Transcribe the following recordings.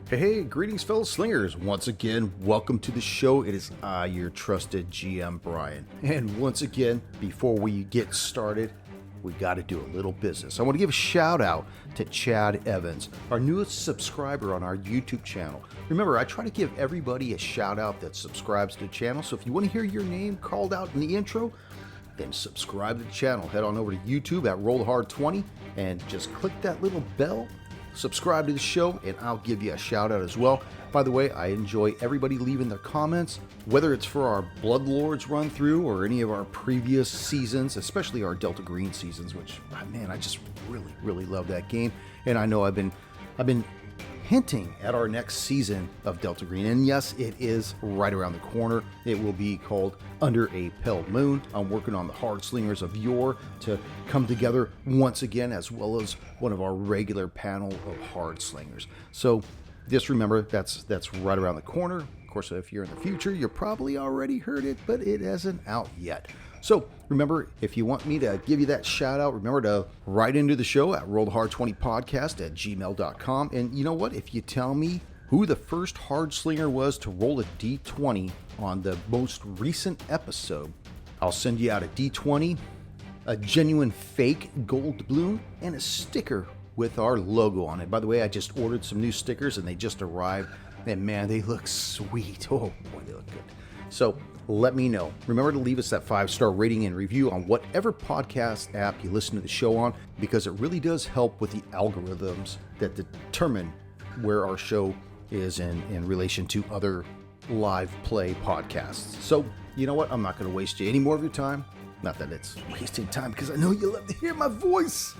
Hey, greetings, fellow slingers. Once again, welcome to the show. It is I, your trusted GM, Brian. And once again, before we get started, we got to do a little business. I want to give a shout out to Chad Evans, our newest subscriber on our YouTube channel. Remember, I try to give everybody a shout out that subscribes to the channel. So if you want to hear your name called out in the intro, then subscribe to the channel. Head on over to YouTube at RollHard20 and just click that little bell. Subscribe to the show and I'll give you a shout out as well. By the way, I enjoy everybody leaving their comments, whether it's for our Bloodlords run through or any of our previous seasons, especially our Delta Green seasons, which, man, I just really love that game. And I know I've been hinting at our next season of Delta Green. And yes, it is right around the corner. It will be called Under a Pale Moon. I'm working on the Hard Slingers of Yore to come together once again, as well as one of our regular panel of Hard Slingers. So just remember, that's right around the corner. Of course, if you're in the future, you probably already heard it, but it hasn't out yet. So remember, if you want me to give you that shout out, remember to write into the show at rollhard20podcast@gmail.com. And you know what? If you tell me who the first hard slinger was to roll a D20 on the most recent episode, I'll send you out a D20, a genuine fake gold balloon, and a sticker with our logo on it. By the way, I just ordered some new stickers and they just arrived. And man, they look sweet. Oh boy, they look good. So let me know. Remember to leave us that 5-star rating and review on whatever podcast app you listen to the show on, because it really does help with the algorithms that determine where our show is in relation to other live play podcasts. So, you know what? I'm not going to waste any more of your time. Not that it's wasting time, because I know you love to hear my voice.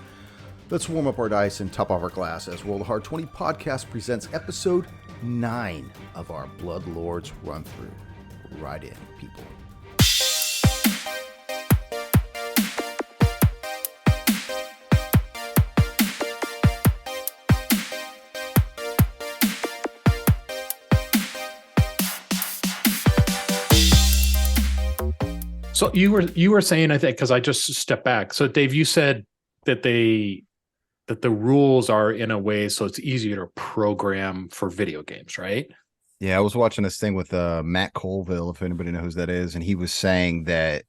Let's warm up our dice and top off our glass as Roll the Hard 20 podcast presents episode 9 of our Bloodlords run through. Right in, people. So you were saying, I think, because I just stepped back. So Dave, you said that the rules are in a way so it's easier to program for video games, right? Yeah, I was watching this thing with Matt Colville, if anybody knows who that is, and he was saying that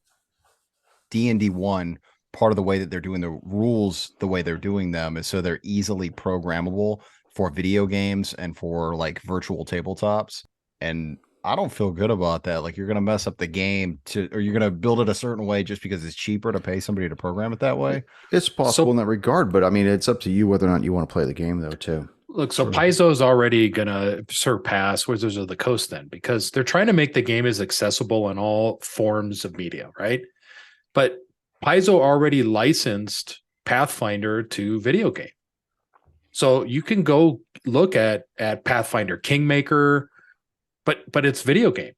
D&D 1, part of the way that they're doing the rules, the way they're doing them, is so they're easily programmable for video games and for like virtual tabletops. And I don't feel good about that. Like, you're going to mess up the game or you're going to build it a certain way just because it's cheaper to pay somebody to program it that way. It's possible in that regard, but I mean, it's up to you whether or not you want to play the game, though, too. Look, so Paizo is already going to surpass Wizards of the Coast then, because they're trying to make the game as accessible in all forms of media, right? But Paizo already licensed Pathfinder to video game. So you can go look at Pathfinder Kingmaker, but it's video game.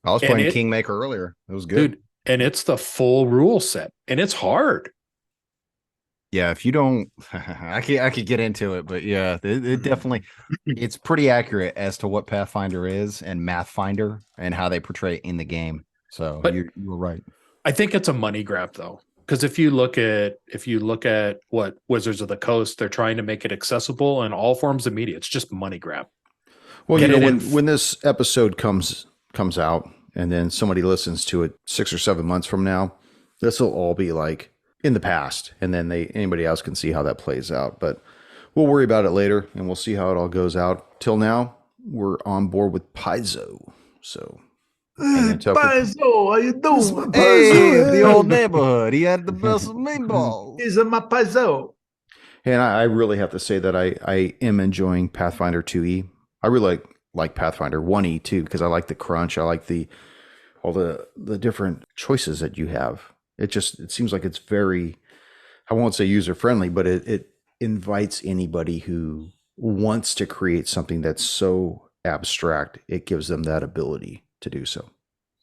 I was playing Kingmaker earlier. It was good. Dude, and it's the full rule set, and it's hard. Yeah, if you don't, I could get into it, but yeah, it definitely, it's pretty accurate as to what Pathfinder is and Mathfinder and how they portray it in the game. So you were right. I think it's a money grab though, because if you look at what Wizards of the Coast, they're trying to make it accessible in all forms of media. It's just money grab. Well, you know, when this episode comes out and then somebody listens to it 6 or 7 months from now, this will all be like in the past, and then anybody else can see how that plays out. But we'll worry about it later, and we'll see how it all goes out. Till now, we're on board with Paizo. So, Paizo, how you doing? Hey, the old neighborhood. He had the best meatballs. He's my Paizo. And I really have to say that I am enjoying Pathfinder 2E. I really like Pathfinder 1E too, because I like the crunch. I like all the different choices that you have. It seems like it's very, I won't say user friendly, but it invites anybody who wants to create something that's so abstract. It gives them that ability to do so.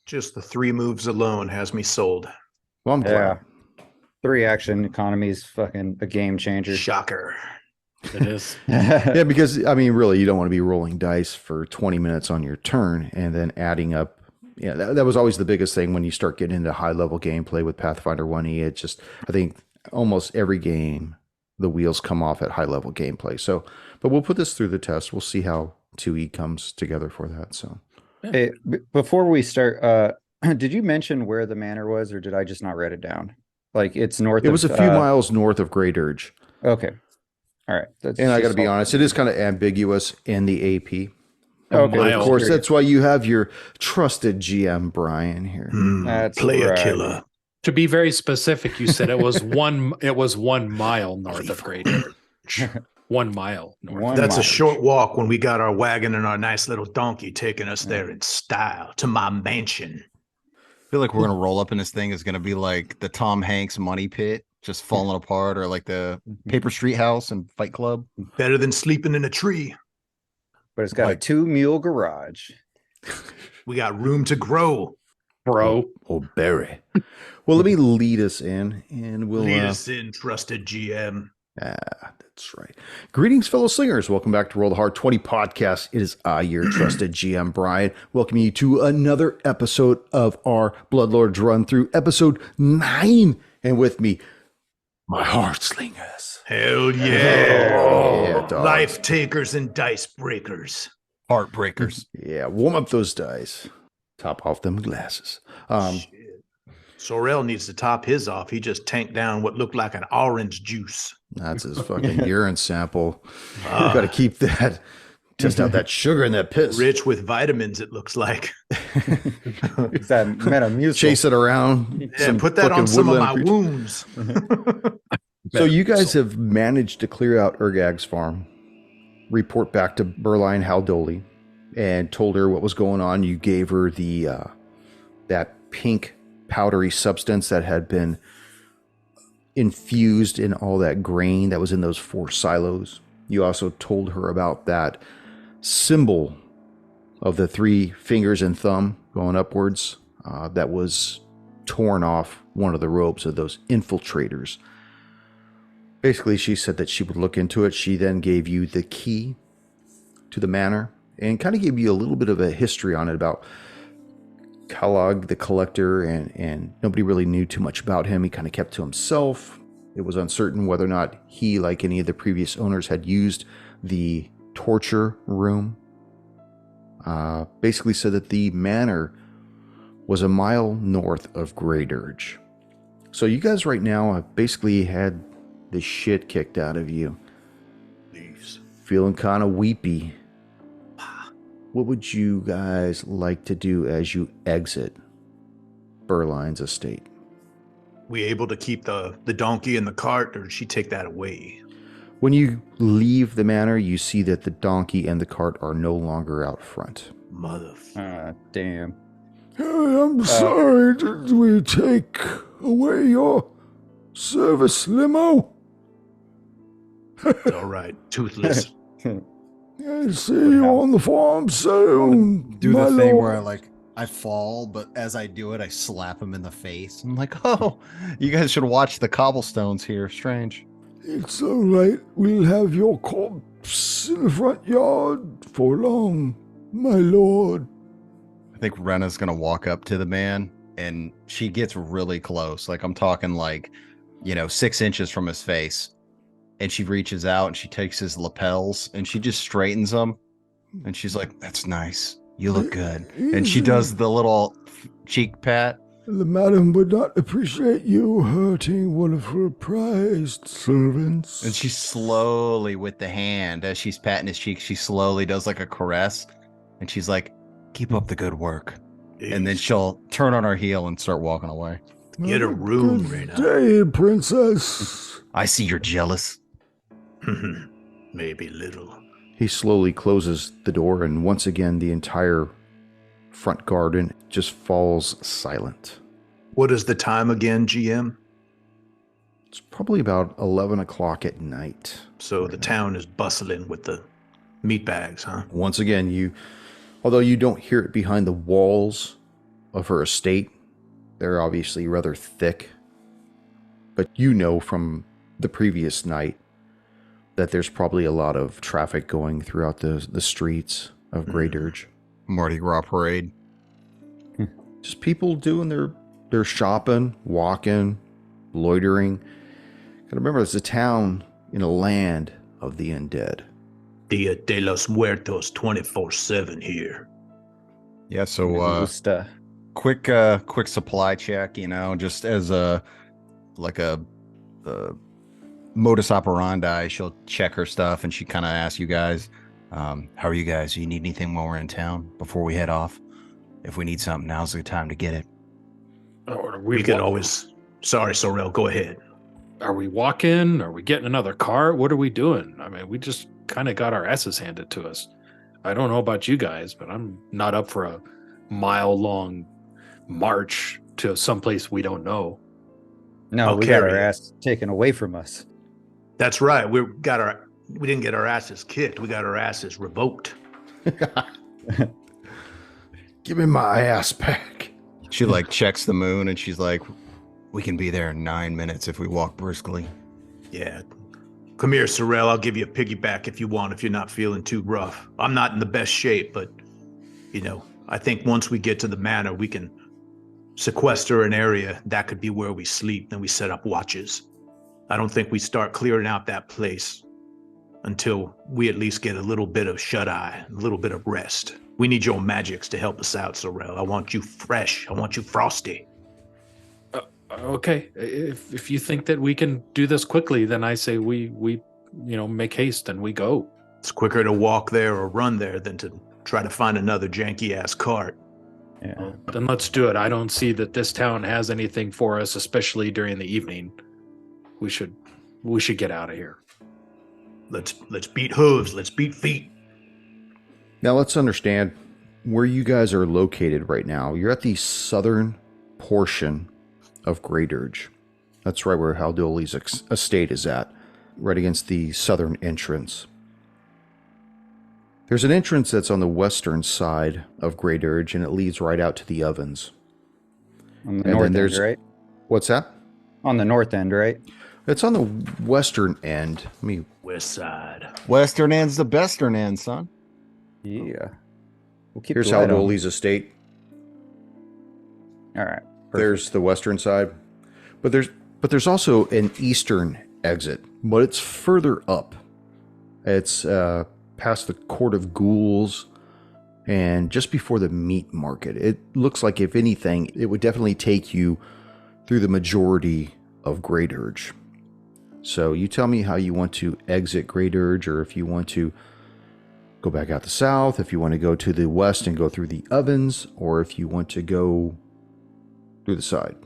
Just the 3 moves alone has me sold. Well, I'm glad. 3 action economy is fucking a game changer. Shocker. It is. Yeah, because I mean, really, you don't want to be rolling dice for 20 minutes on your turn and then adding up. Yeah, that was always the biggest thing when you start getting into high level gameplay with Pathfinder 1E. I think almost every game the wheels come off at high level gameplay. So, but we'll put this through the test. We'll see how 2E comes together for that. So, Hey, before we start, did you mention where the manor was, or did I just not write it down? Like it's north. it was a few miles north of Grey Dirge. Okay, all right. And I got to be honest, it is kind of ambiguous in the AP. Okay, But of course, that's why you have your trusted GM Brian here. That's Player right. killer. To be very specific, you said it was 1 mile north of Grey Dirge. 1 mile north. That's a short walk when we got our wagon and our nice little donkey taking us there in style to my mansion. I feel like we're gonna roll up in this thing is gonna be like the Tom Hanks money pit just falling apart, or like the Paper Street House and Fight Club. Better than sleeping in a tree. But it's got a 2-mule garage. We got room to grow. Bro. Oh, Barry. Well, let me lead us in, and we'll Lead us in, trusted GM. That's right. Greetings, fellow slingers. Welcome back to Roll the Hard 20 podcast. It is I, your trusted GM Brian, welcoming you to another episode of our Bloodlords run through, episode 9, and with me, my heart slingers. Hell yeah. Yeah, dog. Life takers and dice breakers. Heartbreakers. Yeah, warm up those dice. Top off them glasses. Shit. Sorrel needs to top his off. He just tanked down what looked like an orange juice. That's his fucking urine sample. You got to keep that. Test out that sugar in that piss. Rich with vitamins, it looks like. It's that Metamucil. Chase it around. Yeah, put that on fucking some of woodland my creature. wounds. So you guys have managed to clear out Urgag's farm, report back to Berline Haldoli, and told her what was going on. You gave her the that pink powdery substance that had been infused in all that grain that was in those 4 silos. You also told her about that symbol of the 3 fingers and thumb going upwards that was torn off one of the robes of those infiltrators. Basically, she said that she would look into it. She then gave you the key to the manor and kind of gave you a little bit of a history on it about Kellogg, the collector, and nobody really knew too much about him. He kind of kept to himself. It was uncertain whether or not he, like any of the previous owners, had used the torture room. Basically said that the manor was a mile north of Grey Dirge. So you guys right now have basically had the shit kicked out of you. Please. Feeling kind of weepy. What would you guys like to do as you exit Berline's estate? We able to keep the donkey in the cart, or did she take that away? When you leave the manor, you see that the donkey and the cart are no longer out front. Motherfucker. Damn. I'm sorry, did we take away your service limo? It's all right. Toothless. I see you on the farm soon. Do the thing where I fall, but as I do it, I slap him in the face. I'm like, oh, you guys should watch the cobblestones here. Strange. It's all right. We'll have your corpse in the front yard for long, my lord. I think Rena's gonna walk up to the man, and she gets really close. Like I'm talking 6 inches from his face. And she reaches out and she takes his lapels and she just straightens them. And she's like, that's nice. You look good. And she does the little cheek pat. The madam would not appreciate you hurting one of her prized servants. And she slowly, with the hand, as she's patting his cheek, she slowly does like a caress. And she's like, keep up the good work. And then she'll turn on her heel and start walking away. Get a room, Rena. Hey, princess. I see you're jealous. Maybe little. He slowly closes the door, and once again, the entire front garden just falls silent. What is the time again, GM? It's probably about 11 o'clock at night. So the town is bustling with the meat bags, huh? Once again, although you don't hear it behind the walls of her estate, they're obviously rather thick. But you know from the previous night that there's probably a lot of traffic going throughout the streets of Grey Dirge. Mardi Gras parade. Just people doing their shopping, walking, loitering. Gotta remember, it's a town in a land of the undead. Dia de los Muertos 24/7 here. Yeah, so Me gusta. quick supply check, just as a modus operandi. She'll check her stuff and she kind of asks you guys, how are you guys? Do you need anything while we're in town before we head off? If we need something, now's the time to get it. We can always. Sorry, Sorrel, go ahead. Are we walking? Are we getting another car? What are we doing? I mean, we just kind of got our asses handed to us. I don't know about you guys, but I'm not up for a mile-long march to someplace we don't know. No, I'll we got carry our it. ass taken away from us. That's right. We didn't get our asses kicked. We got our asses revoked. Give me my ass back. She checks the moon and she's like, we can be there in 9 minutes if we walk briskly. Yeah. Come here, Sorrel. I'll give you a piggyback if you want, if you're not feeling too rough. I'm not in the best shape, but, I think once we get to the manor, we can sequester an area. That could be where we sleep. Then we set up watches. I don't think we start clearing out that place until we at least get a little bit of shut-eye, a little bit of rest. We need your magics to help us out, Sorrel. I want you fresh. I want you frosty. Okay, if you think that we can do this quickly, then I say we make haste and we go. It's quicker to walk there or run there than to try to find another janky-ass cart. Yeah. Then let's do it. I don't see that this town has anything for us, especially during the evening. We should get out of here. Let's beat hooves. Let's beat feet. Now let's understand where you guys are located right now. You're at the southern portion of Great Urge. That's right where Haldoli's estate is at, right against the southern entrance. There's an entrance that's on the western side of Great Urge, and it leads right out to the ovens. On the And north then end, there's- right? What's that? On the north end, right? It's on the western end. Let me. West side. Western end's the bestern end, son. Yeah. We'll keep Here's the light on. Haldoli's estate. All right. There's the western side, but there's also an eastern exit, but it's further up. It's past the Court of Ghouls and just before the meat market. It looks like, if anything, it would definitely take you through the majority of Great Urge. So you tell me how you want to exit Great Urge, or if you want to go back out the south, if you want to go to the west and go through the ovens, or if you want to go through the side.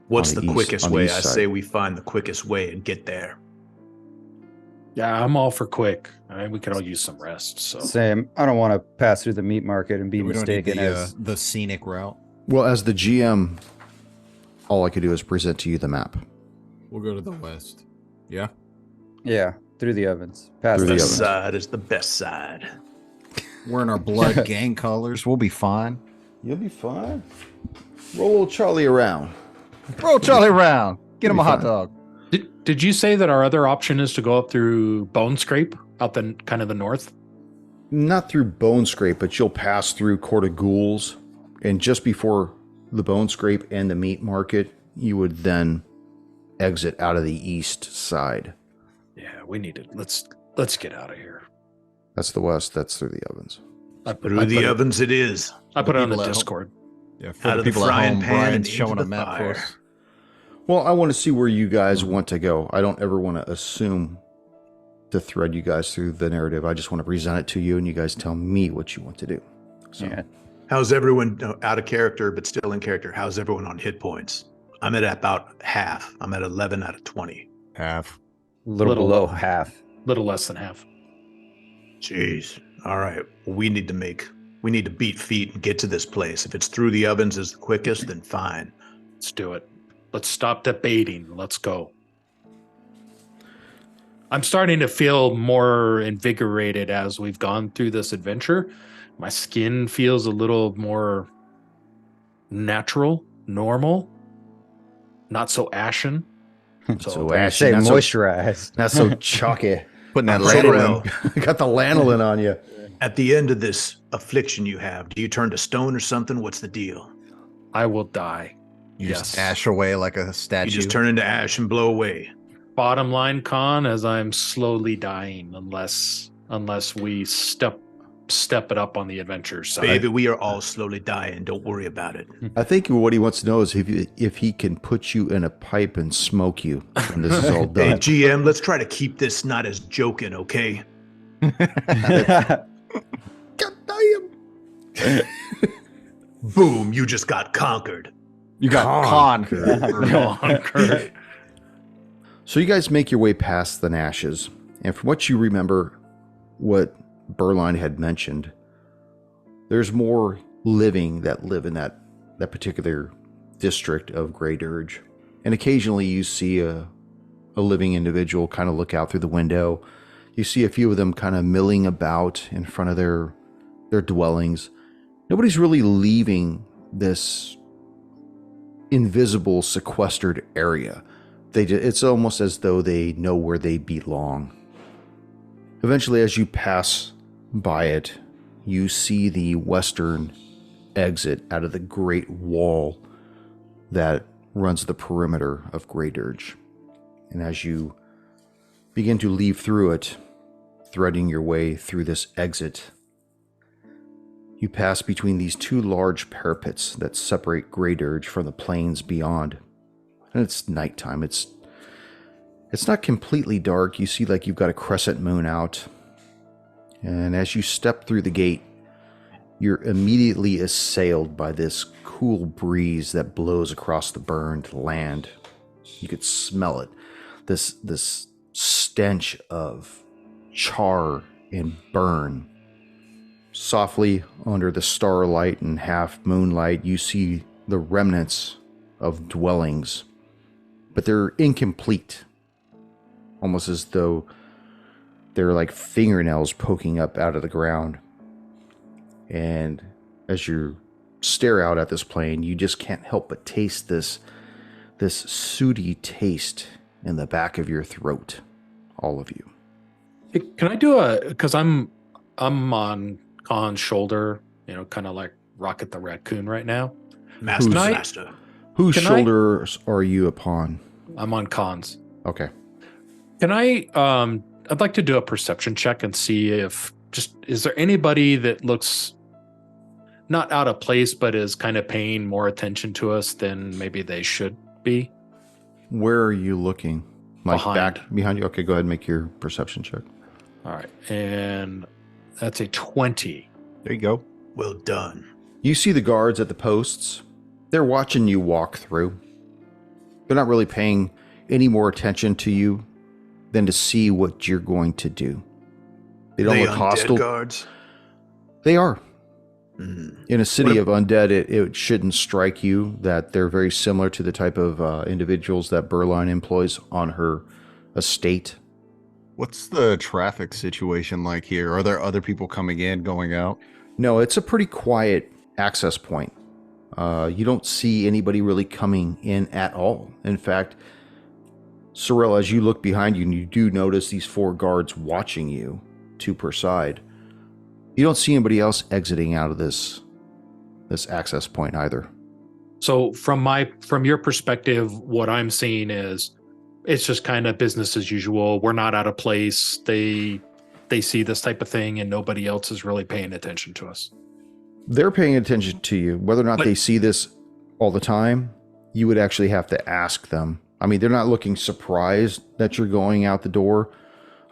What's On the the east- quickest on the way? east I side. say we find the quickest way and get there. Yeah, I'm all for quick. I mean, we could all use some rest. So Same. I don't want to pass through the meat market and be We don't need mistaken as. the scenic route. Well, as the GM, all I could do is present to you the map. We'll go to the west. Yeah. Yeah, through the ovens. Past Through the the West ovens. side is the best side. We're in our blood gang colors. We'll be fine. You'll be fine. Roll Charlie around. Roll Charlie around. Get him Be a hot fine. dog. did you say that our other option is to go up through Bone Scrape, out the kind of the north? Not through Bone Scrape, but you'll pass through Court of Ghouls, and just before the Bone Scrape and the meat market, you would then exit out of the east side. Yeah, we need it. Let's get out of here. That's the west. That's through the ovens. Through the ovens it is. I put it on the people at home. Discord. Yeah, for Out the of the people at frying home, pan and Brian's into showing the a map for fire. us. Well, I want to see where you guys want to go. I don't ever want to assume to thread you guys through the narrative. I just want to present it to you, and you guys tell me what you want to do. So, Yeah. How's everyone out of character but still in character? How's everyone on hit points? I'm at about half. I'm at 11 out of 20. Half. Little Little below low. half. Little less than half. Jeez. All right. Well, we need to beat feet and get to this place. If it's through the ovens is the quickest, then fine. Let's do it. Let's stop debating. Let's go. I'm starting to feel more invigorated as we've gone through this adventure. My skin feels a little more natural, normal, not so ashen. So I ashy, say not so- moisturize. not so chalky. Putting that Sorrel, lanolin. Got the lanolin on you. at the end of this affliction you have, do you turn to stone or something? What's the deal? I will die. You Yes. just ash away like a statue. You just turn into ash and blow away. bottom line, Con, as I'm slowly dying unless we step it up on the adventure side. Baby, we are all slowly dying. Don't worry about it. I think what he wants to know is if he can put you in a pipe and smoke you when this is all Hey, done. GM, let's try to keep this not as joking, okay? God damn. Boom, you just got conquered. You got Conquered. So you guys make your way past the Nashes, and from what you remember, what Berline had mentioned, there's more living that live in that particular district of Grey Dirge. And occasionally you see a living individual kind of look out through the window. You see a few of them kind of milling about in front of their dwellings. Nobody's really leaving this invisible, sequestered area. It's almost as though they know where they belong. Eventually, as you pass by it, you see the western exit out of the great wall that runs the perimeter of Grey Dirge. And as you begin to leave through it, threading your way through this exit, you pass between these two large parapets that separate Grey Dirge from the plains beyond. And it's nighttime. It's not completely dark. You see like you've got a crescent moon out. And as you step through the gate, you're immediately assailed by this cool breeze that blows across the burned land. You could smell it. This stench of char and burn. Softly under the starlight and half moonlight, you see the remnants of dwellings, but they're incomplete, almost as though they're like fingernails poking up out of the ground. And as you stare out at this plane, you just can't help but taste this sooty taste in the back of your throat, all of you. Hey, can I do because I'm on Khan's shoulder, kind of like Rocket the Raccoon right now. Master. Whose shoulders are you upon? I'm on Khan's. Okay. Can I, I'd like to do a perception check and see is there anybody that looks not out of place, but is kind of paying more attention to us than maybe they should be? Where are you looking? Like Behind. back behind you? Okay, go ahead and make your perception check. All right. And that's a 20. There you go. Well done. You see the guards at the posts. They're watching you walk through. They're not really paying any more attention to you than to see what you're going to do. They don't look hostile. Guards? They are. Mm. In a city of undead, it shouldn't strike you that they're very similar to the type of individuals that Berline employs on her estate. What's the traffic situation like here? Are there other people coming in, going out? No, it's a pretty quiet access point. You don't see anybody really coming in at all. In fact, Sorrel, as you look behind you, and you do notice these 4 guards watching you, 2 per side, you don't see anybody else exiting out of this access point either. So from your perspective, what I'm seeing is it's just kind of business as usual. We're not out of place. They see this type of thing and nobody else is really paying attention to us. They're paying attention to you. Whether or not they see this all the time, you would actually have to ask them. I mean, they're not looking surprised that you're going out the door,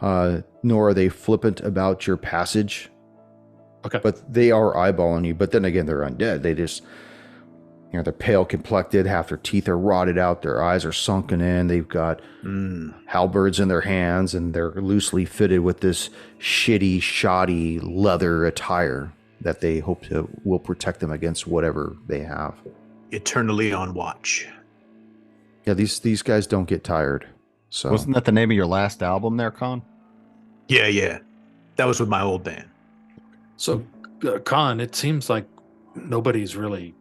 nor are they flippant about your passage. Okay. But they are eyeballing you. But then again, they're undead. They just, they're pale complected. Half their teeth are rotted out. Their eyes are sunken in. They've got halberds in their hands, and they're loosely fitted with this shitty, shoddy leather attire that they hope will protect them against whatever they have. Eternally on watch. Yeah, these guys don't get tired. So Wasn't that the name of your last album there, Con? Yeah. That was with my old band. So, Khan, it seems like nobody's really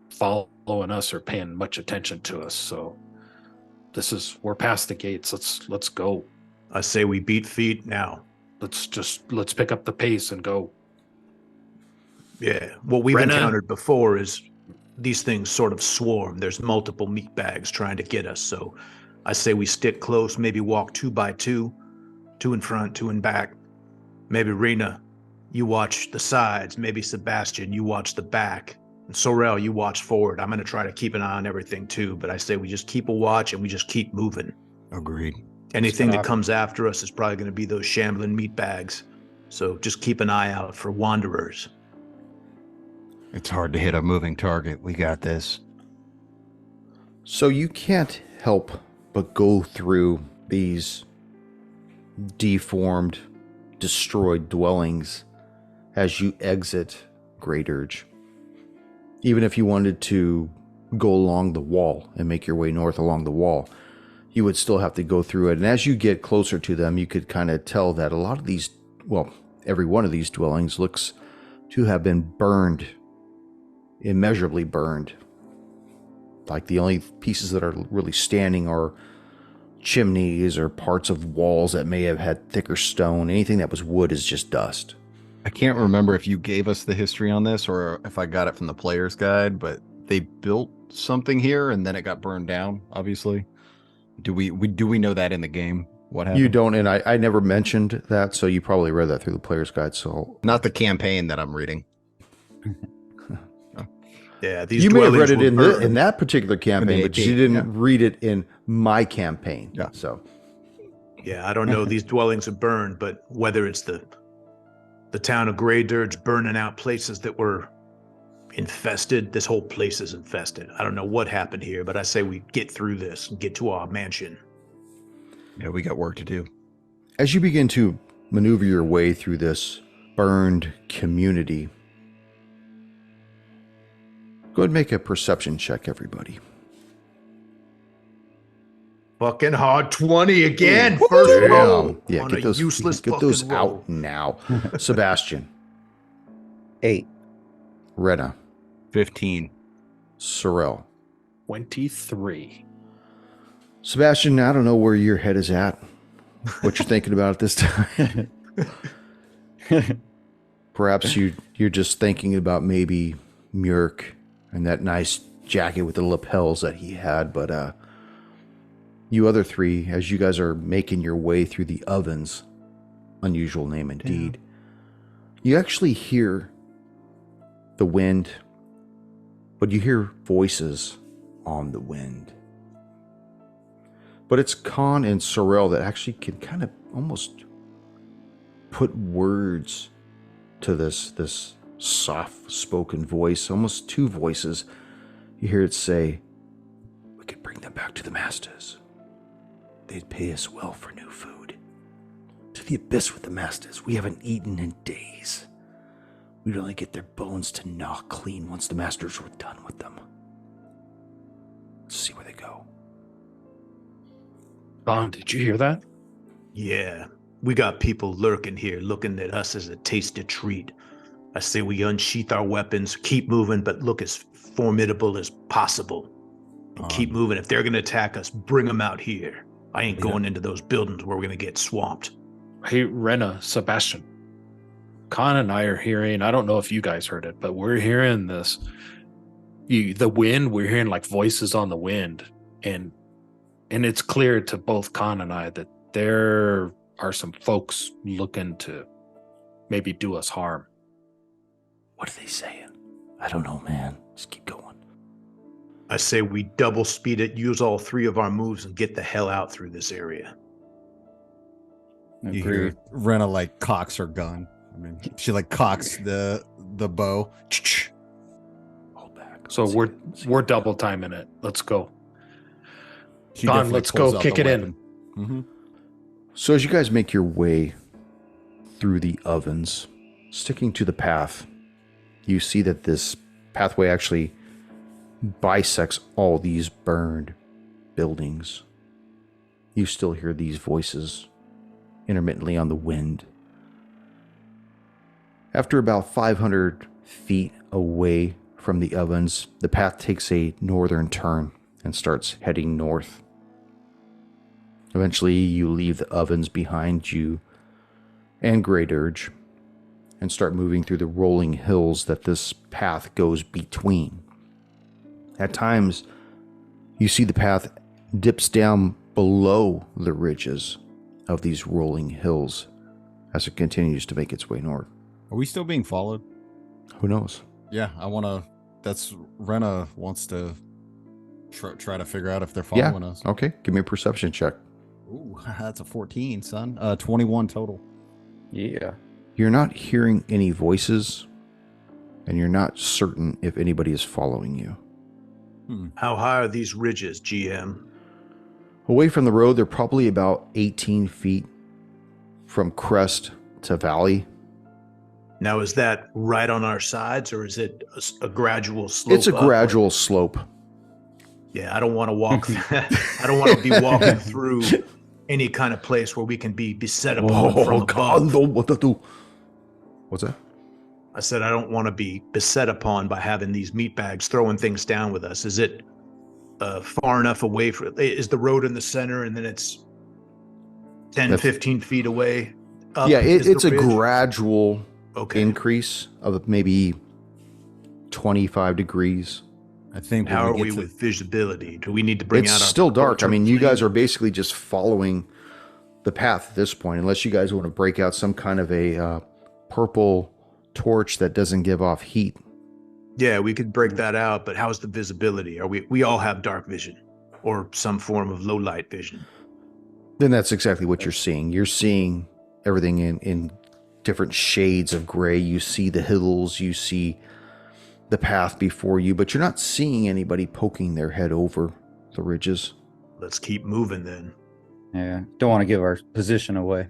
following us or paying much attention to us. So we're past the gates. Let's go. I say we beat feet now. Let's pick up the pace and go. Yeah. What we've Brenna. encountered before is these things sort of swarm. There's multiple meat bags trying to get us. So I say we stick close, maybe walk 2 by 2, 2 in front, 2 in back. Maybe Rena, you watch the sides. Maybe Sebastian, you watch the back. And Sorrel, you watch forward. I'm going to try to keep an eye on everything too, but I say we just keep a watch and we just keep moving. Agreed. Anything that off. comes after us is probably going to be those shambling meat bags. So just keep an eye out for wanderers. It's hard to hit a moving target. We got this. So you can't help but go through these deformed, destroyed dwellings as you exit Great Urge. Even if you wanted to go along the wall and make your way north along the wall, you would still have to go through it. And as you get closer to them, you could kind of tell that a lot of these, well, every one of these dwellings looks to have been burned, immeasurably burned. Like the only pieces that are really standing are chimneys or parts of walls that may have had thicker stone. Anything that was wood is just dust. I can't remember if you gave us the history on this or if I got it from the player's guide, but they built something here and then it got burned down, obviously. Do we know that in the game? What happened? You don't, and I never mentioned that, so you probably read that through the player's guide. So Not the campaign that I'm reading. Yeah, these you may have read dwellings it were burned. in that particular campaign, but you didn't read it in my campaign. Yeah. So Yeah, I don't know. These dwellings are burned, but whether it's the town of Grey Dirge burning out places that were infested, this whole place is infested. I don't know what happened here, but I say we get through this and get to our mansion. Yeah, we got work to do. as you begin to maneuver your way through this burned community, go ahead and make a perception check, everybody. Fucking hard 20 again. Ooh, First damn. roll. Yeah, on get a those, useless get those fucking roll. out now. Sebastian, 8. Rena, 15. Sorrel. 23. Sebastian, I don't know where your head is at, what you're thinking about at this time. Perhaps you're just thinking about maybe Murk and that nice jacket with the lapels that he had, but you other three, as you guys are making your way through the ovens, unusual name indeed, you actually hear the wind, but you hear voices on the wind. But it's Khan and Sorrel that actually can kind of almost put words to this soft-spoken voice, almost two voices. You hear it say, "We could bring them back to the masters. They'd pay us well for new food. To the abyss with the masters. We haven't eaten in days. We'd only get their bones to gnaw clean once the masters were done with them. Let's see where they go." Don, did you hear that? Yeah, we got people lurking here looking at us as a tasty treat. I say we unsheath our weapons, keep moving, but look as formidable as possible. And keep moving. If they're going to attack us, bring them out here. I ain't going into those buildings where we're going to get swamped. Hey, Rena, Sebastian. Khan and I are hearing, I don't know if you guys heard it, but we're hearing this. The wind, we're hearing like voices on the wind. And it's clear to both Khan and I that there are some folks looking to maybe do us harm. What are they saying? I don't know, man. Just keep going. I say we double speed it, use all three of our moves, and get the hell out through this area. You hear Rena like cocks her gun. I mean, she like cocks the bow. Hold back. So Let's see. we're double timing it. Let's go. She Don, definitely let's pulls go out kick the it in. weapon. Mm-hmm. So as you guys make your way through the ovens, sticking to the path, you see that this pathway actually bisects all these burned buildings. You still hear these voices intermittently on the wind. After about 500 feet away from the ovens, the path takes a northern turn and starts heading north. Eventually, you leave the ovens behind you and Great Urge and start moving through the rolling hills that this path goes between. At times, you see the path dips down below the ridges of these rolling hills as it continues to make its way north. Are we still being followed? Who knows? Yeah, I want to. That's Rena wants to try to figure out if they're Yeah. following us. Okay. Give me a perception check. Ooh, that's a 14, son. 21 total. Yeah. You're not hearing any voices, and you're not certain if anybody is following you. How high are these ridges, GM? Away from the road, they're probably about 18 feet from crest to valley. Now, is that right on our sides, or is it a gradual slope? It's a gradual slope. Yeah, I don't want to walk. I don't want to be walking through any kind of place where we can be beset upon from above. What's that? I said I don't want to be beset upon by having these meatbags throwing things down with us. Is it far enough away? Is the road in the center and then it's 10, 15 feet away? Yeah, it's a gradual okay. increase of maybe 25 degrees. I think. How are we with visibility? Do we need to bring it's out our still dark. I mean, you guys are. are basically just following the path at this point, unless you guys want to break out some kind of a purple torch that doesn't give off heat. Yeah, we could break that out, but how's the visibility? Are we all have dark vision or some form of low light vision? Then that's exactly what you're seeing. You're seeing everything in different shades of gray. You see the hills, you see the path before you, but you're not seeing anybody poking their head over the ridges. Let's keep moving then. Yeah. Don't want to give our position away.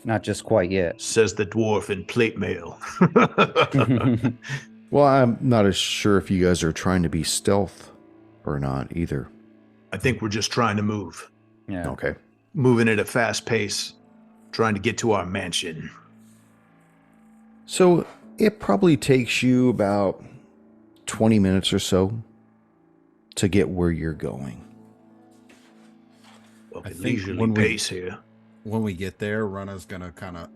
Not just quite yet. Says the dwarf in plate mail. Well, I'm not as sure if you guys are trying to be stealth or not either. I think we're just trying to move. Yeah. Okay. Moving at a fast pace, trying to get to our mansion. So it probably takes you about 20 minutes or so to get where you're going. Okay, I think leisurely when pace here. When we get there, Rena's gonna kind of,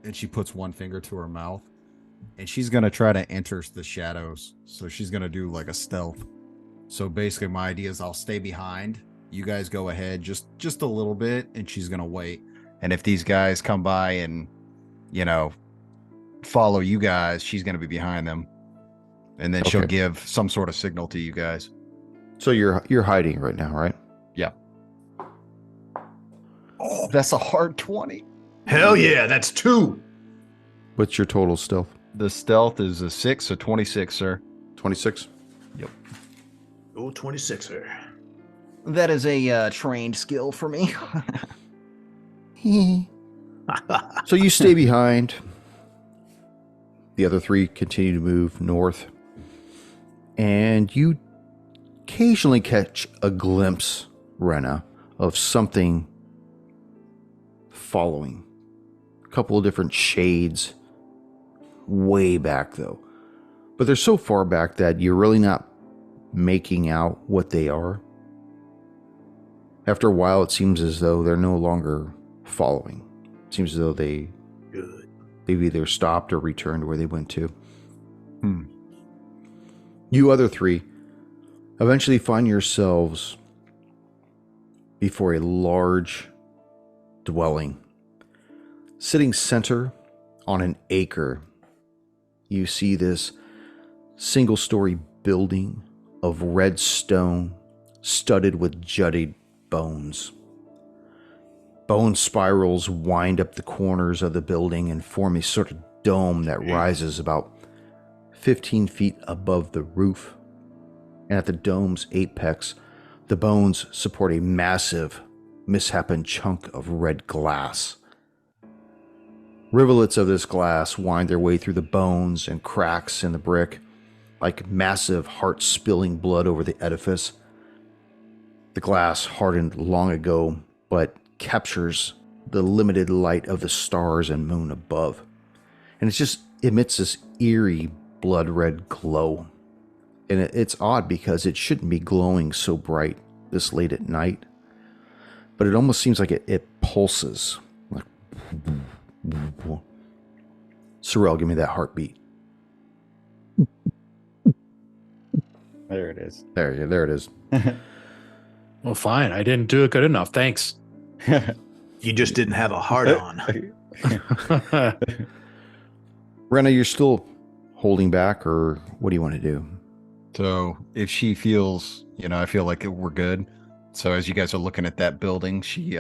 and she puts one finger to her mouth, and she's gonna try to enter the shadows. So she's gonna do like a stealth. So basically, my idea is I'll stay behind. You guys go ahead just a little bit, and she's gonna wait. And if these guys come by and, follow you guys, she's gonna be behind them, and then she'll Okay. give some sort of signal to you guys. So you're hiding right now, right? Yeah. Oh, that's a hard 20. Hell yeah, that's 2. What's your total stealth? The stealth is a 6, so 26, sir. 26? Oh, 26er. That is a trained skill for me. So you stay behind. The other three continue to move north. And you occasionally catch a glimpse, Rena, of something following. A couple of different shades. Way back, though. But they're so far back that you're really not making out what they are. After a while, it seems as though they're no longer following. It seems as though they've either stopped or returned where they went to. You other three eventually find yourselves before a large dwelling. Sitting center on an acre, you see this single-story building of red stone studded with jutted bones. Bone spirals wind up the corners of the building and form a sort of dome that rises about 15 feet above the roof. And at the dome's apex, the bones support a massive, misshapen chunk of red glass. Rivulets of this glass wind their way through the bones and cracks in the brick, like massive heart spilling blood over the edifice. The glass hardened long ago, but captures the limited light of the stars and moon above. And it just emits this eerie blood red glow. And it's odd because it shouldn't be glowing so bright this late at night. But it almost seems like it pulses. Like, Sorrel, give me that heartbeat. There it is. There it is. Well, fine. I didn't do it good enough. Thanks. You just didn't have a heart on. Rena, you're still holding back, or what do you want to do? So if she feels, I feel like we're good. So as you guys are looking at that building, she,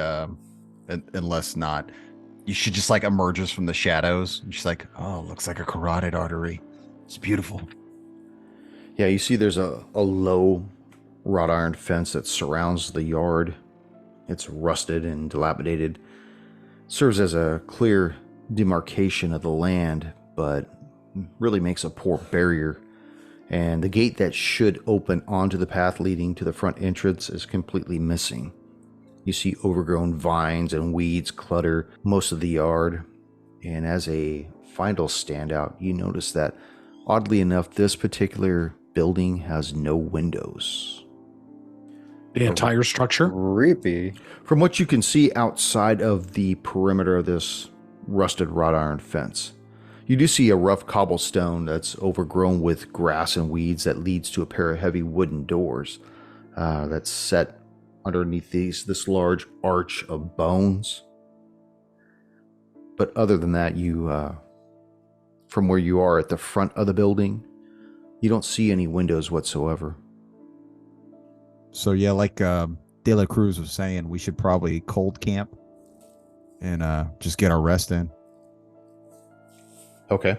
unless not, she just like emerges from the shadows. And she's like, oh, looks like a carotid artery. It's beautiful. Yeah, you see there's a low wrought iron fence that surrounds the yard. It's rusted and dilapidated. Serves as a clear demarcation of the land, but really makes a poor barrier. And the gate that should open onto the path leading to the front entrance is completely missing. You see overgrown vines and weeds clutter most of the yard. And as a final standout, you notice that, oddly enough, this particular building has no windows. The entire structure? Creepy. From what you can see outside of the perimeter of this rusted wrought iron fence, you do see a rough cobblestone that's overgrown with grass and weeds that leads to a pair of heavy wooden doors that's set underneath this large arch of bones. But other than that, you, from where you are at the front of the building, you don't see any windows whatsoever. So yeah, like De La Cruz was saying, we should probably cold camp and just get our rest in. Okay.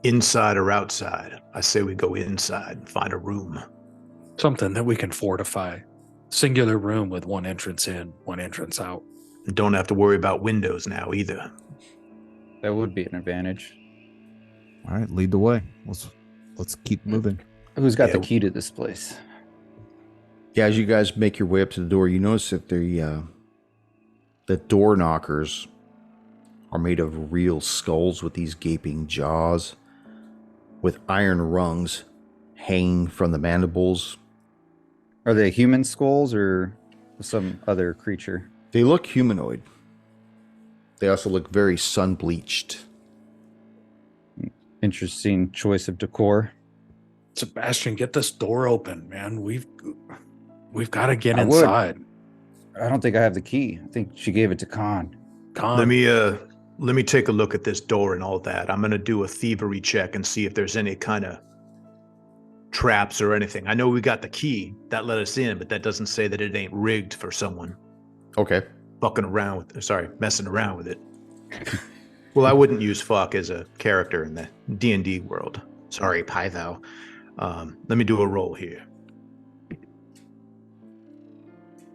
Inside or outside? I say we go inside and find a room. Something that we can fortify. Singular room with one entrance in, one entrance out. And don't have to worry about windows now either. That would be an advantage. All right, lead the way. Let's keep moving. Who's got Yeah. the key to this place? Yeah, as you guys make your way up to the door, you notice that the door knockers are made of real skulls with these gaping jaws, with iron rungs hanging from the mandibles. Are they human skulls or some other creature? They look humanoid. They also look very sun-bleached. Interesting choice of decor. Sebastian, get this door open, man. We've got to get I would. inside. I don't think I have the key. I think she gave it to Khan. Con. Let me take a look at this door and all that. I'm gonna do a thievery check and see if there's any kind of traps or anything. I know we got the key that let us in, but that doesn't say that it ain't rigged for someone Okay. messing around with it. Well, I wouldn't use fuck as a character in the D&D world. Sorry, Pytho. Let me do a roll here.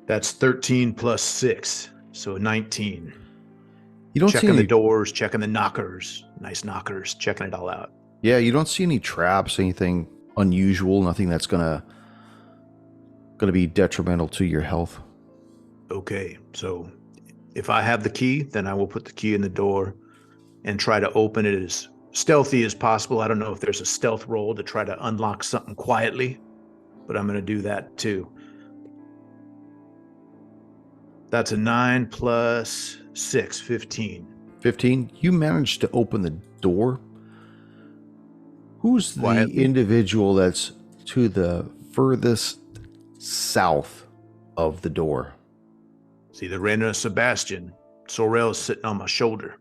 That's 13 plus 6, so 19. You don't see Checking any the doors, checking the knockers, nice knockers, checking it all out. Yeah, you don't see any traps, anything unusual, nothing that's gonna be detrimental to your health. Okay, so if I have the key, then I will put the key in the door and try to open it as stealthy as possible. I don't know if there's a stealth roll to try to unlock something quietly, but I'm going to do that too. That's a 9 plus 6, 15. 15. You managed to open the door. Who's the Quietly. individual that's to the furthest south of the door? It's either Rena or Sebastian. Sorrel's sitting on my shoulder.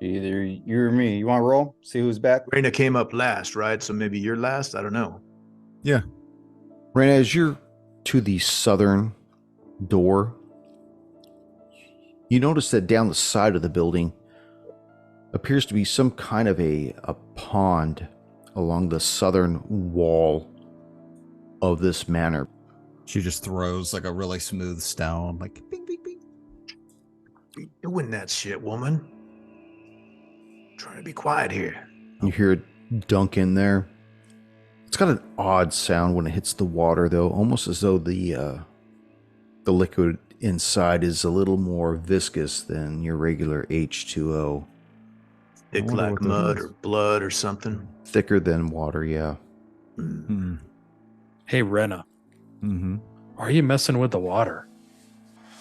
Either you or me. You want to roll? See who's back? Rena came up last, right? So maybe you're last? I don't know. Yeah. Rena, as you're to the southern door, you notice that down the side of the building appears to be some kind of a pond along the southern wall of this manor. She just throws like a really smooth stone, like bing, bing, bing. You doing that shit, woman? Trying to be quiet here. You hear it dunk in there. It's got an odd sound when it hits the water, though, almost as though the liquid inside is a little more viscous than your regular H2O. Thick wonder like what that mud is. or blood or something. Thicker than water, yeah. Hmm. Hey, Rena, Mm-hmm. why are you messing with the water?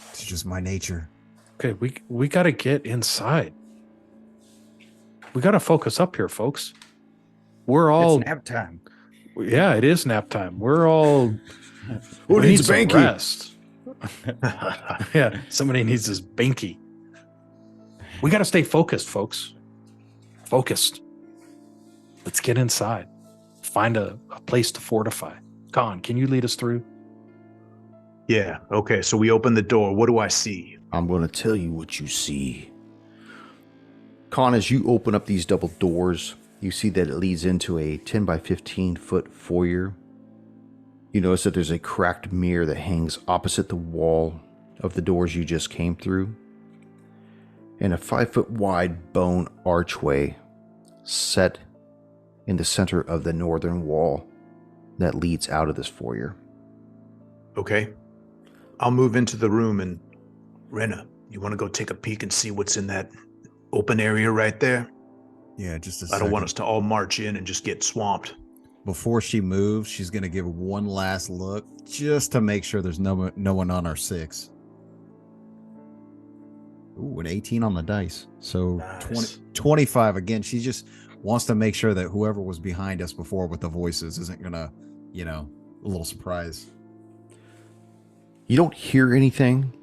It's just my nature. Okay, we got to get inside. We got to focus up here, folks. We're all It's nap time. yeah, it is nap time. We're all Who We needs need some banky? rest. Yeah, somebody needs this binky. We got to stay focused, folks. Focused. Let's get inside. Find a place to fortify. Khan, can you lead us through? Yeah, okay, so we open the door. What do I see? I'm going to tell you what you see. Con, as you open up these double doors, you see that it leads into a 10 by 15 foot foyer. You notice that there's a cracked mirror that hangs opposite the wall of the doors you just came through, and a 5 foot wide bone archway set in the center of the northern wall that leads out of this foyer. Okay. I'll move into the room and Rena, you want to go take a peek and see what's in that open area right there? Yeah, just a I second. don't want us to all march in and just get swamped. Before she moves, she's gonna give one last look just to make sure there's no one on our 6. Ooh, an 18 on the dice. So Nice. 25 again. She just wants to make sure that whoever was behind us before with the voices isn't gonna, a little surprise. You don't hear anything,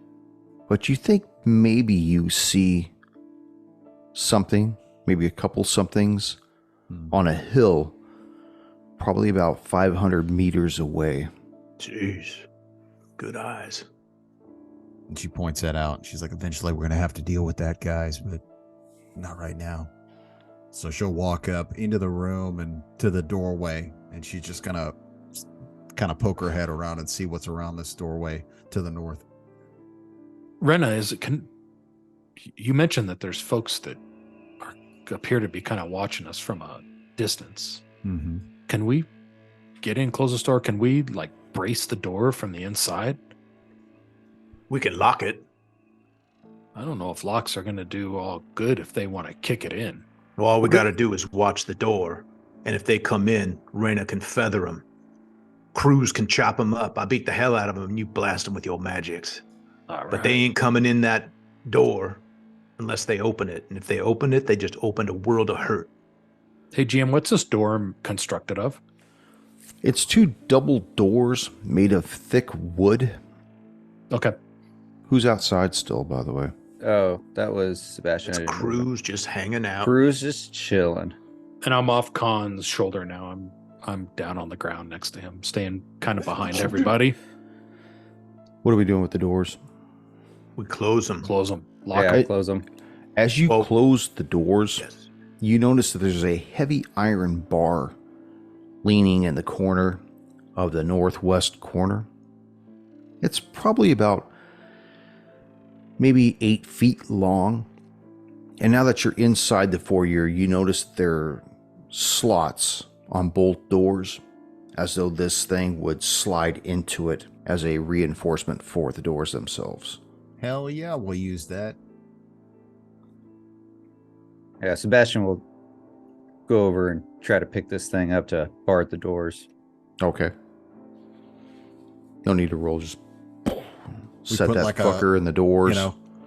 but you think maybe you see something, maybe a couple somethings on a hill, probably about 500 meters away. Jeez. Good eyes. And she points that out. She's like, eventually we're gonna have to deal with that, guys, but not right now. So she'll walk up into the room and to the doorway, and she's just gonna kind of poke her head around and see what's around this doorway to the north. Rena, you mentioned that there's folks that appear to be kind of watching us from a distance. Mm-hmm. Can we get in, close the door? Can we brace the door from the inside? We can lock it. I don't know if locks are going to do all good if they want to kick it in. Well, all we got to do is watch the door. And if they come in, Rena can feather them. Cruz can chop them up. I beat the hell out of them and you blast them with your magics. All right. But they ain't coming in that door unless they open it. And if they open it, they just opened a world of hurt. Hey, GM, what's this door constructed of? It's 2 double doors made of thick wood. Okay. Who's outside still, by the way? Oh, that was Sebastian. It's I didn't know Cruz just hanging out. that. Cruz just chilling. And I'm off Khan's shoulder now. I'm down on the ground next to him, staying kind of behind everybody. What are we doing with the doors? We close them. Close them. Lock Yeah, them. close them. As you Oh. close the doors, Yes. you notice that there's a heavy iron bar leaning in the corner of the northwest corner. It's probably about maybe 8 feet long. And now that you're inside the foyer, you notice there are slots on both doors, as though this thing would slide into it as a reinforcement for the doors themselves. Hell yeah, we'll use that. Yeah, Sebastian will go over and try to pick this thing up to bar at the doors. Okay. No need to roll, just set put that like a, fucker in the doors.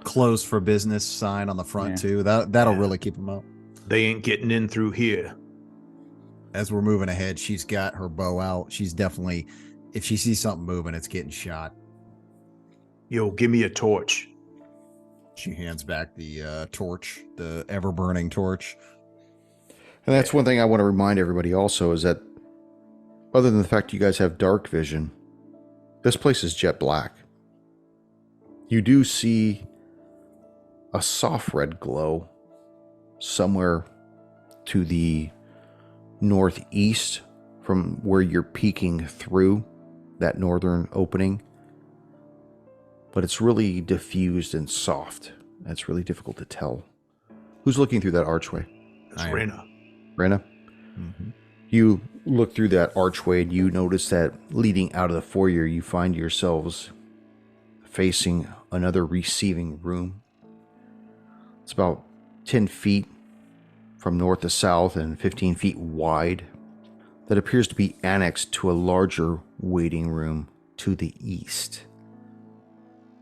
Closed for business sign on the front Yeah. too. That'll Yeah. really keep them out. They ain't getting in through here. As we're moving ahead, she's got her bow out. She's definitely, if she sees something moving, it's getting shot. Yo, give me a torch. She hands back the torch, the ever burning torch. And that's one thing I want to remind everybody also is that other than the fact you guys have dark vision, this place is jet black. You do see a soft red glow somewhere to the northeast from where you're peeking through that northern opening. But it's really diffused and soft. It's really difficult to tell. Who's looking through that archway? That's I am. Rena. Rena? Mm-hmm. You look through that archway and you notice that leading out of the foyer, you find yourselves facing another receiving room. It's about 10 feet from north to south and 15 feet wide. That appears to be annexed to a larger waiting room to the east.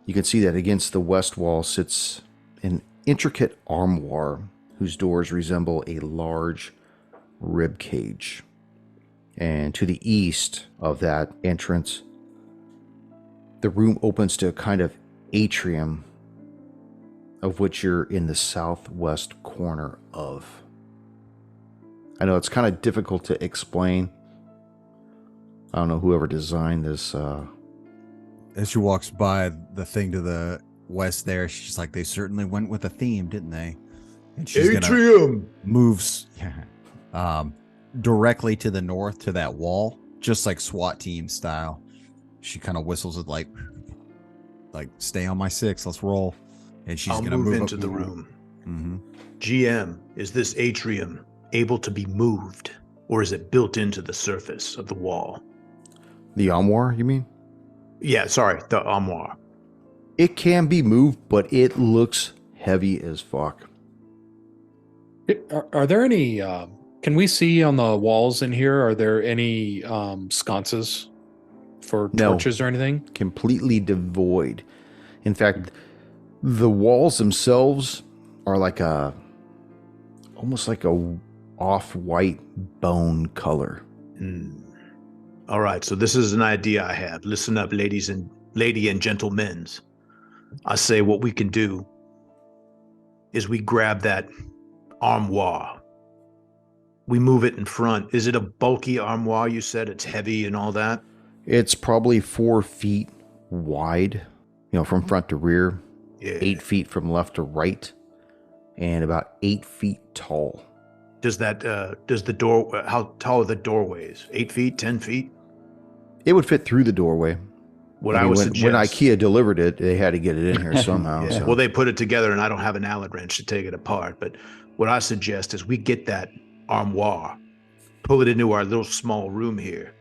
You can see that against the west wall sits an intricate armoire whose doors resemble a large rib cage. And to the east of that entrance the room opens to a kind of atrium of which you're in the southwest corner of. I know it's kind of difficult to explain. I don't know whoever designed this. As she walks by the thing to the west there, she's like, they certainly went with a theme, didn't they? And she's Atrium! moves directly to the north to that wall, just like SWAT team style. She kind of whistles it like stay on my 6, let's roll. And she's I'll gonna move move into up. the room. Mm-hmm. GM, is this atrium able to be moved, or is it built into the surface of the wall? The armoire, you mean? Yeah, sorry, the armoire. It can be moved, but it looks heavy as fuck. Are there any? Can we see on the walls in here? Are there any sconces for No. torches or anything? Completely devoid. In fact, the walls themselves are almost like a off-white bone color. All right, so this is an idea I have. Listen up, lady and gentlemen. I say what we can do is we grab that armoire. We move it in front. Is it a bulky armoire? You said it's heavy and all that? It's probably 4 feet wide, from front to rear, Yeah. 8 feet from left to right, and about 8 feet tall. Does the door, how tall are the doorways? 8 feet, 10 feet? It would fit through the doorway. What I would when suggest. IKEA delivered it, they had to get it in here somehow. Yeah. So. Well, they put it together and I don't have an Allen wrench to take it apart. But what I suggest is we get that armoire, pull it into our little small room here,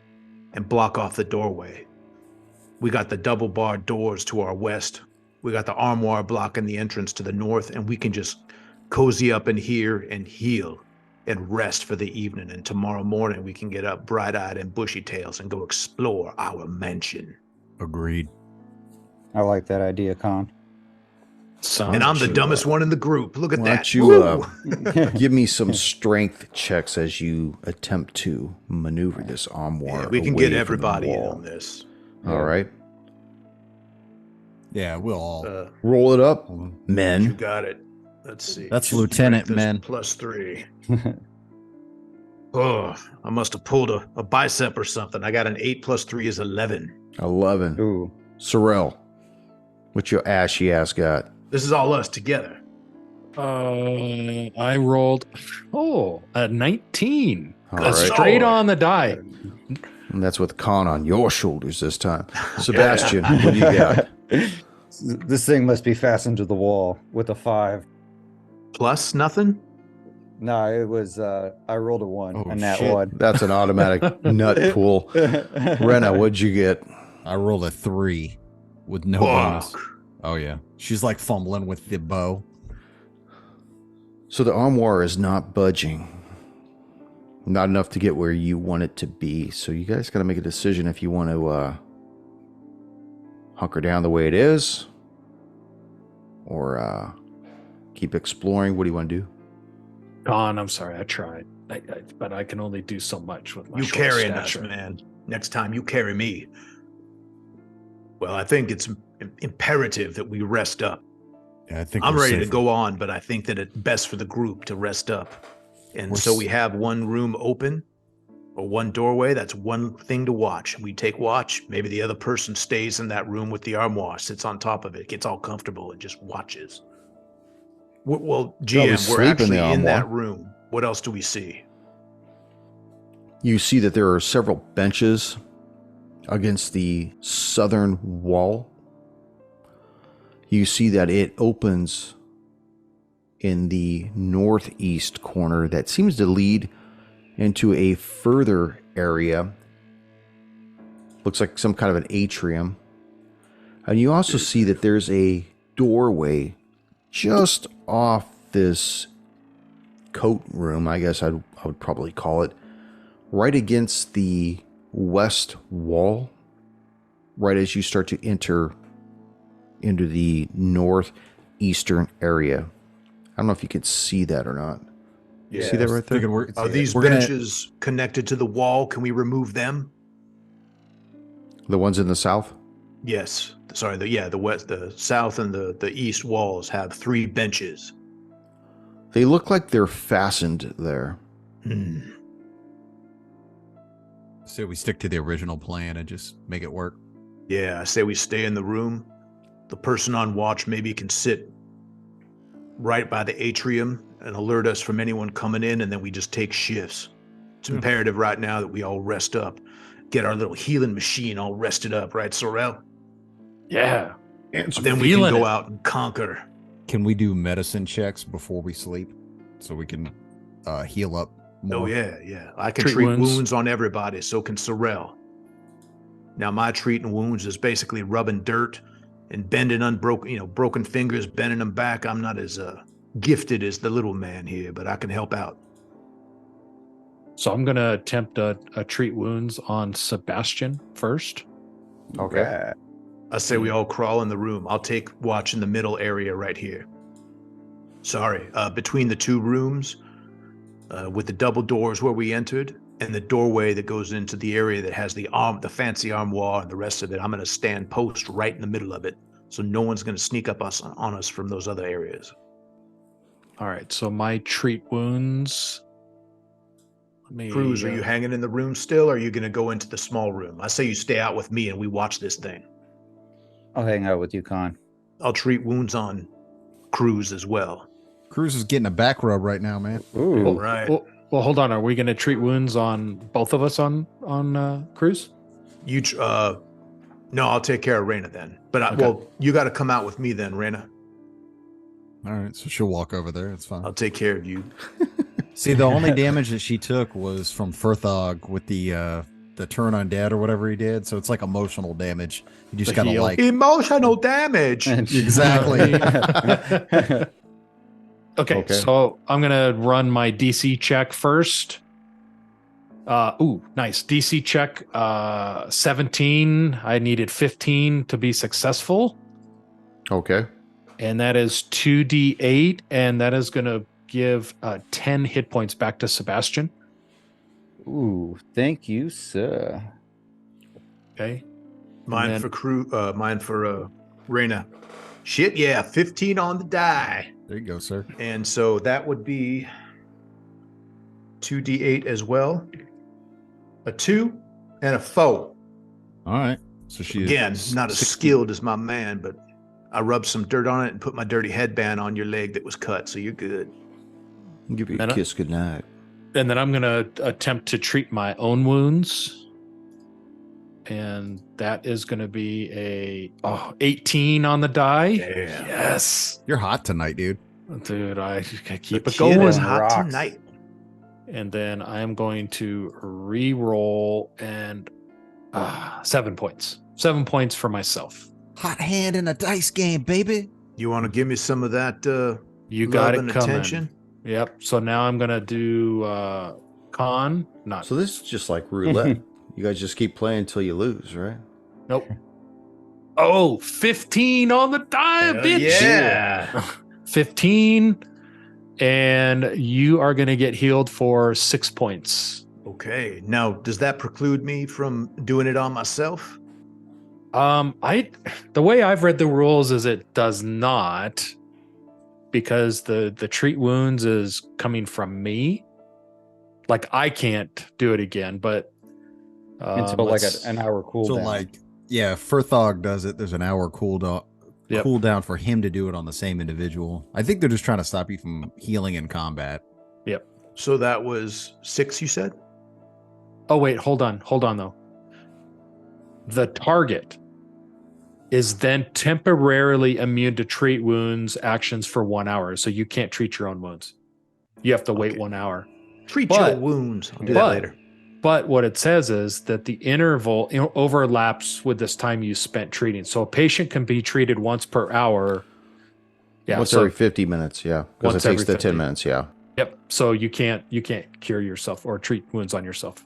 and block off the doorway. We got the double barred doors to our west. We got the armoire blocking the entrance to the north, and we can just cozy up in here and heal and rest for the evening. And tomorrow morning we can get up bright-eyed and bushy-tails and go explore our mansion. Agreed. I like that idea, Con. And I'm the dumbest one in the group. Look at Why that. don't you give me some strength checks as you attempt to maneuver this armoire? Yeah, we can away get from the everybody in wall. on this. All right. Yeah, we'll all. Roll it up, You men. got it. Let's see. That's Lieutenant Strength is Men. +3. Oh, I must have pulled a bicep or something. I got an 8 + 3 is 11. 11. Ooh. Sorrel, what your ashy ass got? This is all us together. I rolled a 19. All That's right. straight on the die. And that's with Con on your shoulders this time. Sebastian, what do you got? This thing must be fastened to the wall with a 5. Plus nothing? No, it was I rolled a 1 Oh, and that shit. one. That's an automatic nut pool. Rena, what'd you get? I rolled a 3 with no bonus. Fuck. Oh yeah, she's like fumbling with the bow. So the armoire is not budging. Not enough to get where you want it to be. So you guys got to make a decision if you want to hunker down the way it is or keep exploring. What do you want to do? Don, I'm sorry, I tried, but I can only do so much with my You short carrying us, stature. man. Next time you carry me. Well, I think it's imperative that we rest up. Yeah, I think I'm we're ready to safer. go on, but I think that it's best for the group to rest up. And We're so s- we have one room open or one doorway. That's one thing to watch. We take watch. Maybe the other person stays in that room with the armoire, sits on top of it, gets all comfortable and just watches. Well, GM, sleep we're in actually the in that armoire. room. What else do we see? You see that there are several benches against the southern wall. You see that it opens in the northeast corner that seems to lead into a further area. Looks like some kind of an atrium. And you also see that there's a doorway just off this coat room, I guess I would probably call it, right against the west wall, right as you start to enter into the northeastern area. I don't know if you could see that or not. You see that right there? Thinking we're- Are these we're gonna- benches connected to the wall? Can we remove them? The ones in the south? Yes. Sorry. The west, the south, and the east walls have 3 benches. They look like they're fastened there. Hmm. So we stick to the original plan and just make it work. Yeah, I say we stay in the room. The person on watch maybe can sit right by the atrium and alert us from anyone coming in, and then we just take shifts. It's imperative right now that we all rest up. Get our little healing machine all rested up, right, Sorrel? Yeah. Then we can go out and conquer. Can we do medicine checks before we sleep so we can heal up more? Oh, yeah. I can Treat treat wounds. wounds on everybody, so can Sorrel. Now, my treating wounds is basically rubbing dirt and bending broken fingers, bending them back. I'm not as gifted as the little man here, but I can help out. So I'm going to attempt a treat wounds on Sebastian first. Okay. I say we all crawl in the room. I'll take watch in the middle area right here. Sorry, between the 2 rooms, with the double doors where we entered, and the doorway that goes into the area that has the fancy armoire and the rest of it. I'm going to stand post right in the middle of it, so no one's going to sneak up on us from those other areas. All right. So my treat wounds. Cruz, are you hanging in the room still, or are you going to go into the small room? I say you stay out with me and we watch this thing. I'll hang out with you, Con. I'll treat wounds on Cruz as well. Cruz is getting a back rub right now, man. Ooh. All right. Well, hold on. Are we going to treat wounds on both of us on Cruz? No, I'll take care of Raina then. But you got to come out with me then, Raina. All right, so she'll walk over there. It's fine. I'll take care of you. See, the only damage that she took was from Furthog with the turn on dead or whatever he did. So it's like emotional damage. You just The gotta heal. like Emotional damage. exactly. Okay, so I'm gonna run my DC check first. Nice. DC check 17. I needed 15 to be successful. Okay. And that is 2d8, and that is gonna give 10 hit points back to Sebastian. Ooh, thank you, sir. Okay. Mine for Raina. Shit, yeah, 15 on the die. There you go, sir. And so that would be 2d8 as well. A 2 and a 4. All right. So she Again, not as skilled as my man, but I rubbed some dirt on it and put my dirty headband on your leg that was cut, so you're good. I'll give you a And kiss goodnight. And then I'm gonna attempt to treat my own wounds. And that is gonna be a 18 on the die. Damn. Yes. You're hot tonight, dude. Dude, I keep The it kid going. is hot Rocks. tonight. And then I am going to re-roll and 7 points. 7 points for myself. Hot hand in a dice game, baby. You want to give me some of that You love got it and coming. attention? Yep. So now I'm gonna do con. Not So this is just like roulette. You guys just keep playing until you lose, right? nope. Oh, 15 on the die, Hell bitch. yeah. 15. And you are gonna get healed for 6 points. Okay. Now, does that preclude me from doing it on myself? The way I've read the rules is it does not, because the treat wounds is coming from me. Like I can't do it again, but Until like an hour cooldown. So like, yeah, Furthog does it. There's an hour cooldown for him to do it on the same individual. I think they're just trying to stop you from healing in combat. Yep. So that was 6, you said? Oh wait, hold on though. The target is then temporarily immune to treat wounds actions for 1 hour, so you can't treat your own wounds. You have to wait Okay. 1 hour. Treat But- your wounds. I'll do that but- later. But what it says is that the interval overlaps with this time you spent treating. So a patient can be treated once per hour. Yeah. Once so, every 50 minutes, yeah. Because Once it takes every the 10 50. minutes, yeah. yep. So you can't cure yourself or treat wounds on yourself.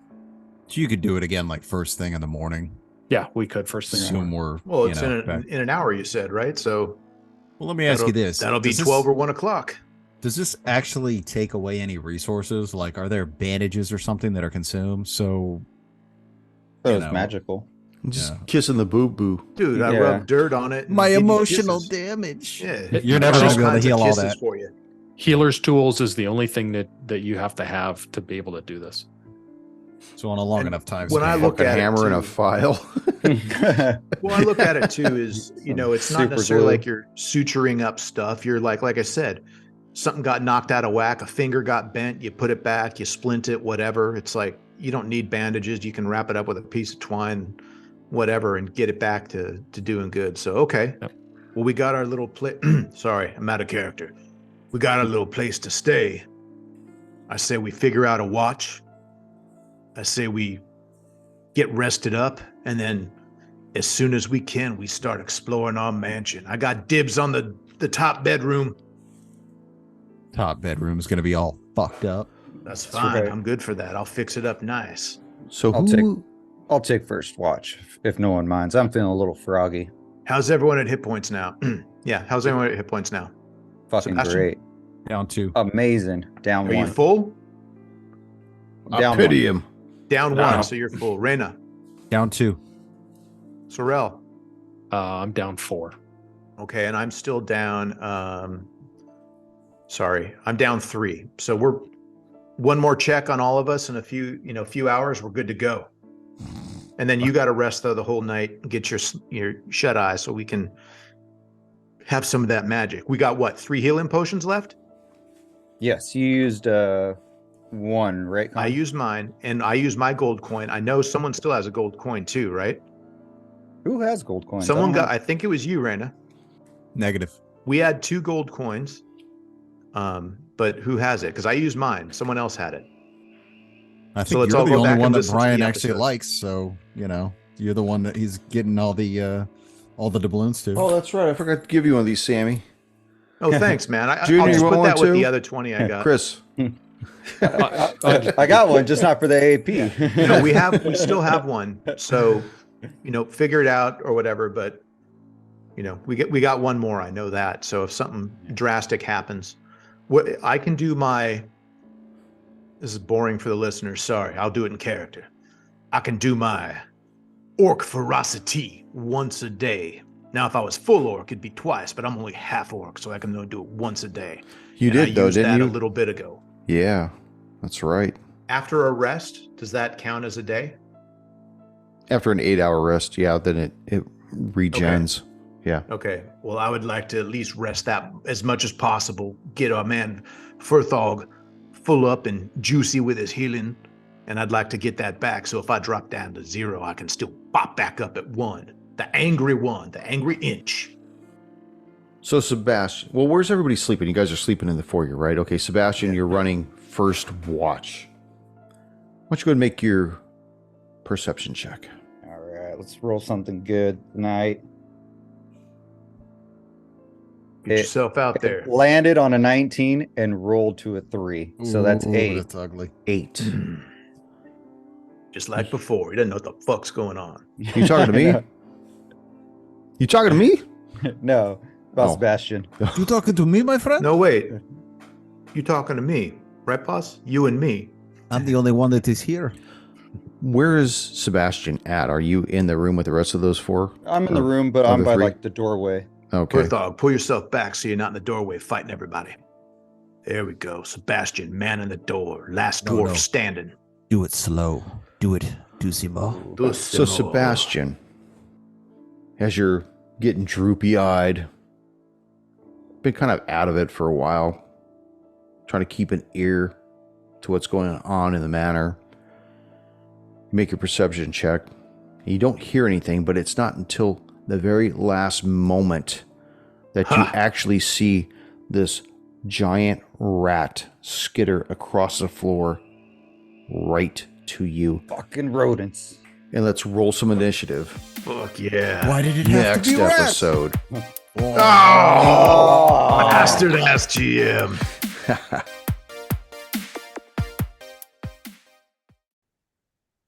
So you could do it again like first thing in the morning. Yeah, we could first thing. in the Assume morning. we're Well, it's back. in an hour, you said, right? So Well, let me ask you this. That'll be Does this- 12 or 1 o'clock. Does this actually take away any resources? Like, are there bandages or something that are consumed? So That you was know. magical. Just kissing the boo boo. Dude, I Yeah. rubbed dirt on it. and My give you emotional kisses. damage. Yeah, You're never all gonna be able to kinds of heal all kisses that. for you. Healer's tools is the only thing that you have to be able to do this. So on a long And enough time when I span. look Fucking at it hammer and a too- file. Well, I look at it too is, it's not Super necessarily glue. like you're suturing up stuff. You're like I said, something got knocked out of whack, a finger got bent, you put it back, you splint it, whatever. It's like you don't need bandages. You can wrap it up with a piece of twine, whatever, and get it back to doing good. So, okay. Yep. Well, we got our little sorry, I'm out of character. We got our little place to stay. I say we figure out a watch. I say we get rested up, and then as soon as we can, we start exploring our mansion. I got dibs on the top bedroom. Top bedroom is gonna be all fucked up. That's That's fine. right. I'm good for that. I'll fix it up nice. So I'll take first watch if no one minds. I'm feeling a little froggy. How's everyone at hit points now? Yeah, how's everyone at hit points now? Fucking Sebastian? great. Down 2. Amazing. Down Are you one. full? I Down pity one. him. Down No. one, so you're full. Reyna, Down 2. Sorrel. I'm down 4. Okay, and I'm still down. Sorry, I'm down 3. So we're one more check on all of us in a few hours. We're good to go. And then you got to rest though the whole night, get your shut eye, so we can have some of that magic. We got what, 3 healing potions left? Yes, you used one, right? I Con? used mine, and I used my gold coin. I know someone still has a gold coin too, right? Who has gold coins? Someone I got. don't I think it was you, Reyna. Negative. We had 2 gold coins, but who has it? Because I used mine. Someone else had it. I So think let's you're all the go only back one and that listen to Brian the actually episodes. likes, so you're the one that he's getting all the doubloons to. Oh, that's right. I forgot to give you one of these, Sammy. Oh, thanks, man. Junior, I'll just you want put that one with too? the other 20 I got. Chris. I got one, just not for the AP. We still have one. So, figure it out or whatever. But, we got one more. I know that. So if something drastic happens, what I can do this is boring for the listeners. Sorry, I'll do it in character. I can do my orc ferocity once a day. Now, if I was full orc, it'd be twice, but I'm only half orc, so I can only do it once a day. You And I did, though, used didn't that you? a little bit ago. Yeah, that's right. After a rest, does that count as a day? After an 8-hour rest, yeah, then it regens. Yeah. Okay. Well, I would like to at least rest that as much as possible. Get our man Furthog full up and juicy with his healing, and I'd like to get that back. So if I drop down to 0, I can still pop back up at 1. The angry 1, the angry inch. So, Sebastian, well, where's everybody sleeping? You guys are sleeping in the foyer, right? Okay, Sebastian, you're running first watch. Why don't you go ahead and make your perception check? All right, let's roll something good tonight. Get yourself out there. Landed on a 19 and rolled to a 3. So that's Ooh, 8. That's ugly. 8. Just like before. He doesn't know what the fuck's going on. You talking to me? You talking to me? No, about Oh. Sebastian. You talking to me, my friend? No, wait. You talking to me, right, boss? You and me. I'm the only one that is here. Where is Sebastian at? Are you in the room with the rest of those 4? I'm in the room, but I'm other by 3? like the doorway. Okay. Furthog, pull yourself back so you're not in the doorway fighting everybody. There we go. Sebastian, man in the door. Last No, dwarf no. standing. Do it slow. Do it, Dusimo. So, Sebastian, as you're getting droopy-eyed, been kind of out of it for a while, trying to keep an ear to what's going on in the manor. You make your perception check. And you don't hear anything, but it's not until the very last moment that you actually see this giant rat skitter across the floor right to you. Fucking rodents. And let's roll some initiative. Fuck yeah. Why did it have Next to be rats? episode. Oh, bastard ass GM.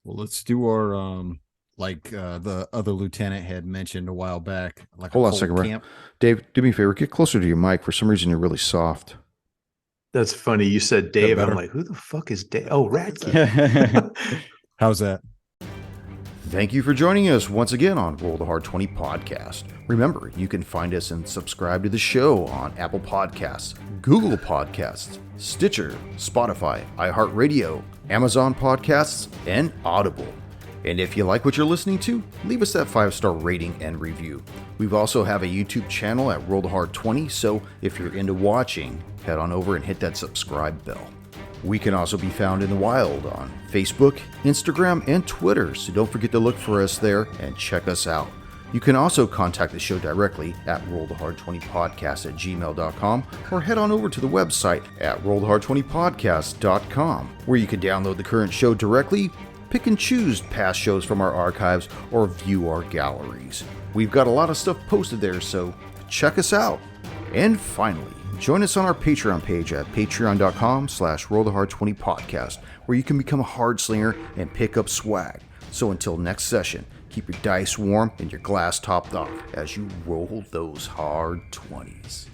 Well, let's do our the other lieutenant had mentioned a while back. Like Hold on a cold second, Ray. camp. Dave, do me a favor. Get closer to your mic. For some reason, you're really soft. That's funny. You said Dave. I'm better? like, who the fuck is Dave? Oh, Radke. How's that? Thank you for joining us once again on Roll the Hard 20 podcast. Remember, you can find us and subscribe to the show on Apple Podcasts, Google Podcasts, Stitcher, Spotify, iHeartRadio, Amazon Podcasts, and Audible. And if you like what you're listening to, leave us that 5-star rating and review. We've also have a YouTube channel at Roll the Hard 20, so if you're into watching, head on over and hit that subscribe bell. We can also be found in the wild on Facebook, Instagram, and Twitter, so don't forget to look for us there and check us out. You can also contact the show directly at rollthehard20podcast@gmail.com or head on over to the website at rollthehard20podcast.com, where you can download the current show directly, pick and choose past shows from our archives, or view our galleries. We've got a lot of stuff posted there, so check us out. And finally, join us on our Patreon page at patreon.com/rollthehard20podcast, where you can become a hard slinger and pick up swag. So until next session, keep your dice warm and your glass topped off as you roll those hard 20s.